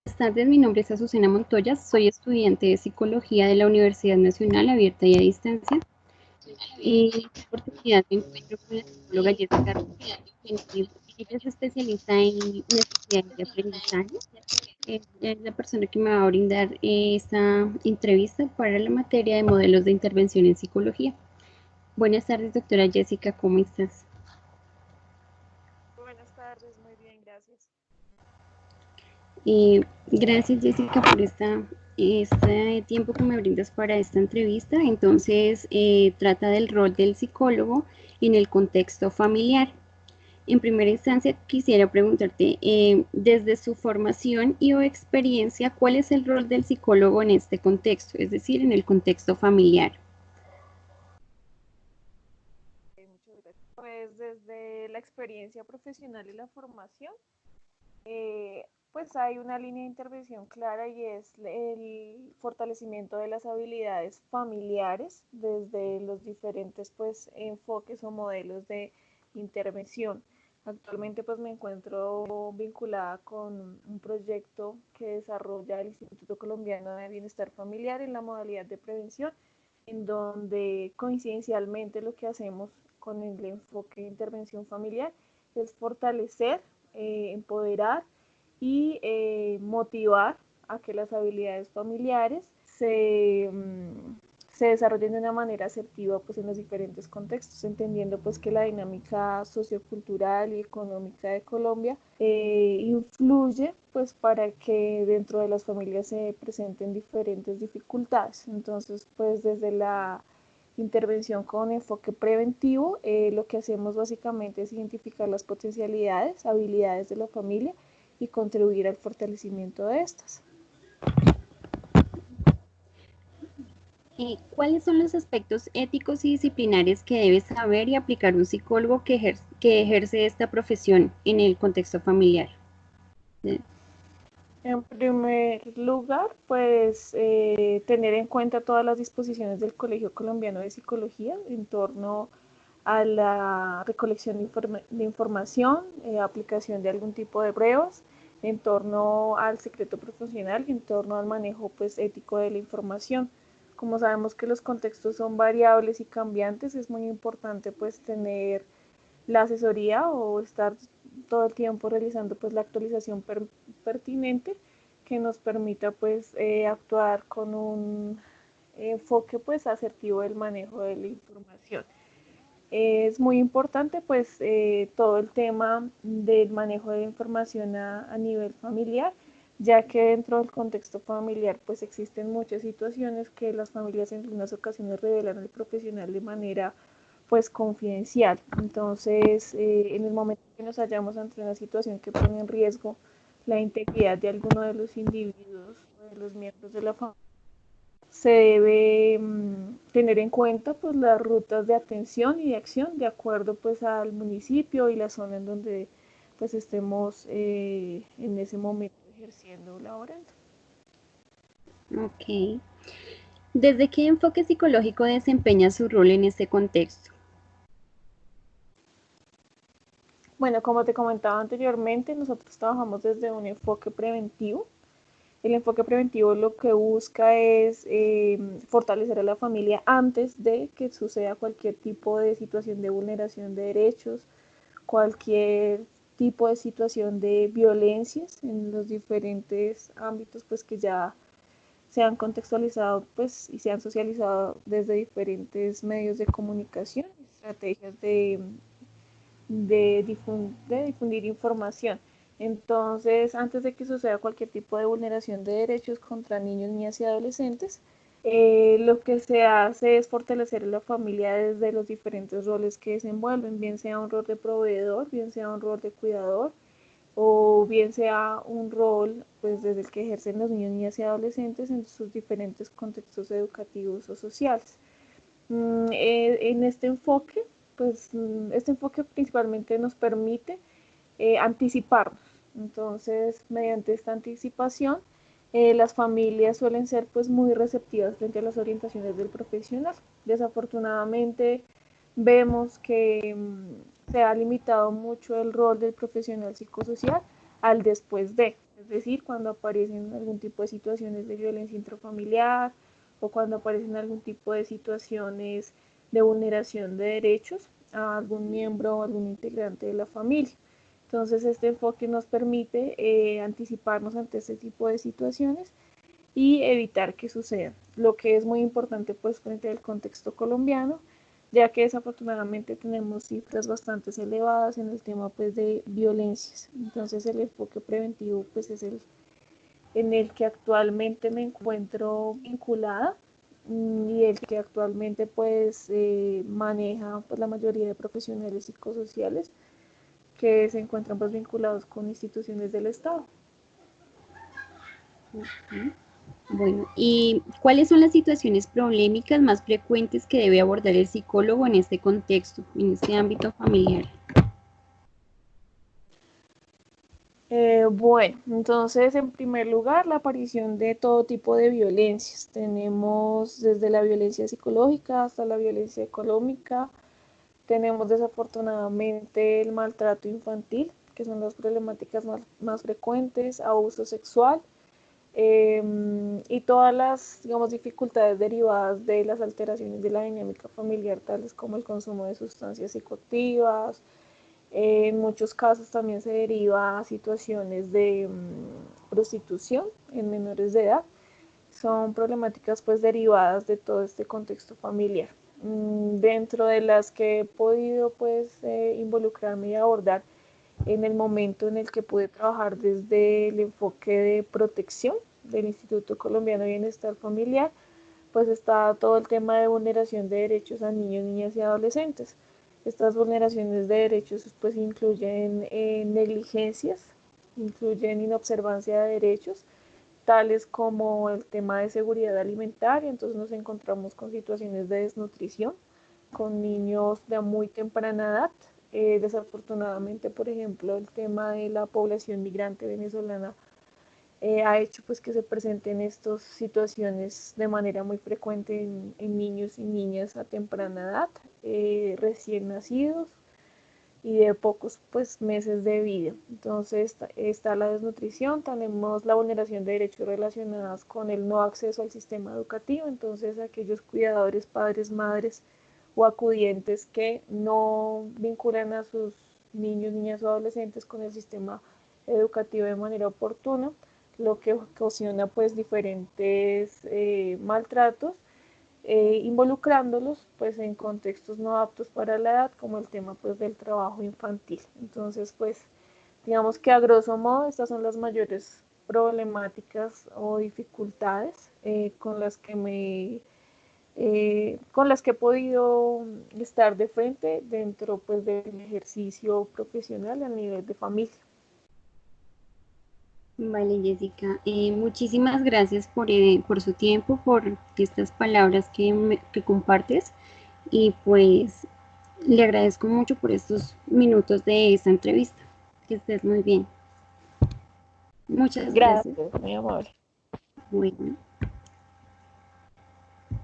Buenas tardes, mi nombre es Azucena Montoya, soy estudiante de Psicología de la Universidad Nacional Abierta y a Distancia. En esta oportunidad me encuentro con la psicóloga Jessica Rivera. Ella es especialista en necesidades de aprendizaje. Ella es la persona que me va a brindar esta entrevista para la materia de modelos de intervención en psicología. Buenas tardes, doctora Jessica, ¿cómo estás? Buenas tardes, muy bien, gracias. Gracias Jessica por este tiempo que me brindas para esta entrevista. Entonces, trata del rol del psicólogo en el contexto familiar. En primera instancia, quisiera preguntarte, desde su formación y o experiencia, ¿cuál es el rol del psicólogo en este contexto, es decir, en el contexto familiar? Muchas gracias. Pues desde la experiencia profesional y la formación, pues hay una línea de intervención clara y es el fortalecimiento de las habilidades familiares desde los diferentes pues enfoques o modelos de intervención. Actualmente pues me encuentro vinculada con un proyecto que desarrolla el Instituto Colombiano de Bienestar Familiar en la modalidad de prevención, en donde coincidencialmente lo que hacemos con el enfoque de intervención familiar es fortalecer, empoderar y motivar a que las habilidades familiares se desarrollen de una manera asertiva pues, en los diferentes contextos, entendiendo pues, que la dinámica sociocultural y económica de Colombia influye pues, para que dentro de las familias se presenten diferentes dificultades. Entonces, pues desde la intervención con enfoque preventivo, lo que hacemos básicamente es identificar las potencialidades, habilidades de la familia y contribuir al fortalecimiento de estas. ¿Cuáles son los aspectos éticos y disciplinares que debe saber y aplicar un psicólogo que ejerce esta profesión en el contexto familiar? En primer lugar, pues tener en cuenta todas las disposiciones del Colegio Colombiano de Psicología en torno a la recolección de información, aplicación de algún tipo de pruebas, en torno al secreto profesional y en torno al manejo pues, ético de la información. Como sabemos que los contextos son variables y cambiantes, es muy importante pues tener la asesoría o estar todo el tiempo realizando pues la actualización pertinente que nos permita pues actuar con un enfoque pues asertivo del manejo de la información. Es muy importante pues todo el tema del manejo de información a nivel familiar, ya que dentro del contexto familiar pues existen muchas situaciones que las familias en algunas ocasiones revelan al profesional de manera pues confidencial. Entonces, en el momento que nos hallamos ante una situación que pone en riesgo la integridad de alguno de los individuos o de los miembros de la familia, se debe tener en cuenta pues las rutas de atención y de acción de acuerdo pues al municipio y la zona en donde pues estemos en ese momento ejerciendo laborando. Ok. ¿Desde qué enfoque psicológico desempeña su rol en este contexto? Bueno, como te comentaba anteriormente, nosotros trabajamos desde un enfoque preventivo. El enfoque preventivo lo que busca es fortalecer a la familia antes de que suceda cualquier tipo de situación de vulneración de derechos, cualquier tipo de situación de violencias en los diferentes ámbitos pues que ya se han contextualizado pues y se han socializado desde diferentes medios de comunicación, estrategias de difundir información. Entonces, antes de que suceda cualquier tipo de vulneración de derechos contra niños, niñas y adolescentes, lo que se hace es fortalecer a la familia desde los diferentes roles que desenvuelven, bien sea un rol de proveedor, bien sea un rol de cuidador, o bien sea un rol pues, desde el que ejercen los niños, niñas y adolescentes en sus diferentes contextos educativos o sociales. En este enfoque, pues este enfoque principalmente nos permite anticiparnos. Entonces, mediante esta anticipación, las familias suelen ser pues muy receptivas frente a las orientaciones del profesional. Desafortunadamente, vemos que se ha limitado mucho el rol del profesional psicosocial al después de, es decir, cuando aparecen algún tipo de situaciones de violencia intrafamiliar o cuando aparecen algún tipo de situaciones de vulneración de derechos a algún miembro o algún integrante de la familia. Entonces, este enfoque nos permite anticiparnos ante este tipo de situaciones y evitar que sucedan, lo que es muy importante pues frente al contexto colombiano, ya que desafortunadamente tenemos cifras bastante elevadas en el tema pues de violencias. Entonces el enfoque preventivo pues es el en el que actualmente me encuentro vinculada y el que actualmente pues maneja pues la mayoría de profesionales psicosociales que se encuentran pues vinculados con instituciones del Estado. Bueno, ¿y cuáles son las situaciones problemáticas más frecuentes que debe abordar el psicólogo en este contexto, en este ámbito familiar? Bueno, entonces en primer lugar la aparición de todo tipo de violencias. Tenemos desde la violencia psicológica hasta la violencia económica. Tenemos desafortunadamente el maltrato infantil, que son las problemáticas más frecuentes, abuso sexual y todas las, digamos, dificultades derivadas de las alteraciones de la dinámica familiar, tales como el consumo de sustancias psicoactivas. En muchos casos también se deriva a situaciones de prostitución en menores de edad. Son problemáticas pues derivadas de todo este contexto familiar. Dentro de las que he podido pues involucrarme y abordar en el momento en el que pude trabajar desde el enfoque de protección del Instituto Colombiano de Bienestar Familiar, pues está todo el tema de vulneración de derechos a niños, niñas y adolescentes. Estas vulneraciones de derechos pues incluyen negligencias, incluyen inobservancia de derechos, tales como el tema de seguridad alimentaria. Entonces nos encontramos con situaciones de desnutrición, con niños de muy temprana edad. Desafortunadamente, por ejemplo, el tema de la población migrante venezolana ha hecho pues que se presenten estas situaciones de manera muy frecuente en niños y niñas a temprana edad, recién nacidos y de pocos pues meses de vida. Entonces está la desnutrición, tenemos la vulneración de derechos relacionadas con el no acceso al sistema educativo. Entonces aquellos cuidadores, padres, madres o acudientes que no vinculan a sus niños, niñas o adolescentes con el sistema educativo de manera oportuna, lo que ocasiona pues diferentes maltratos, involucrándolos pues en contextos no aptos para la edad, como el tema pues del trabajo infantil. Entonces pues digamos que a grosso modo estas son las mayores problemáticas o dificultades con las que he podido estar de frente dentro pues del ejercicio profesional a nivel de familia. Vale, Jessica, muchísimas gracias por su tiempo, por estas palabras que compartes y pues le agradezco mucho por estos minutos de esta entrevista. Que estés muy bien. Muchas gracias. Gracias, muy amable. Bueno.